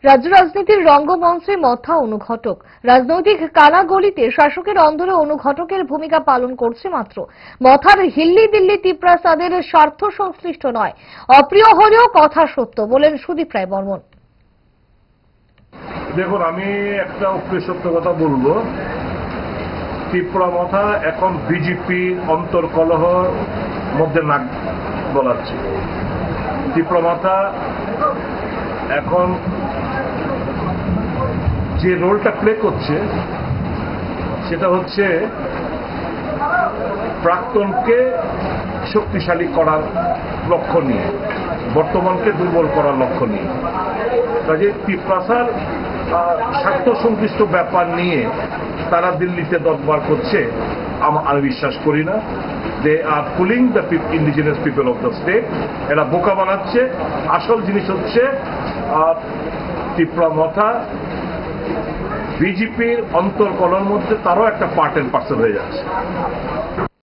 রাজ্য রাজনীতির রঙ্গমঞ্চে মথা অনুঘটক। রাজনৈতিক কানাগলিতে শাসকের অন্দরে অনুঘটকের ভূমিকা পালন করছে মাত্র। মথার হিল্লি দিল্লি তিপ্রাসাদের স্বার্থ সংশ্লিষ্ট নয়, অপ্রিয় হলেও কথা সত্য বলেন সুদীপ রায় বর্মন। দেখুন, আমি একটা অপ্রিয় সত্য কথা বলবো। ত্রিপুরা মথা এখন বিজেপি অন্তর্কলহর মধ্যে নাক গলাচ্ছে। ত্রিপুরা মথা এখন যে রোলটা প্লে করছে সেটা হচ্ছে প্রাক্তনকে শক্তিশালী করার লক্ষ্য নিয়ে, বর্তমানকে দুর্বল করার লক্ষ্য নিয়ে। কাজে ত্রিপ্রাসার স্বার্থ সংশ্লিষ্ট ব্যাপার নিয়ে তারা দিল্লিতে দরবার করছে আমি বিশ্বাস করি না। They are fooling the indigenous people of the state. এরা বোকা বানাচ্ছে। আসল জিনিস হচ্ছে ত্রিপুরা মথা বিজেপির অন্তর্কলহের মধ্যে তারও একটা পার্ট এন্ড পার্সেল হয়ে যাচ্ছে।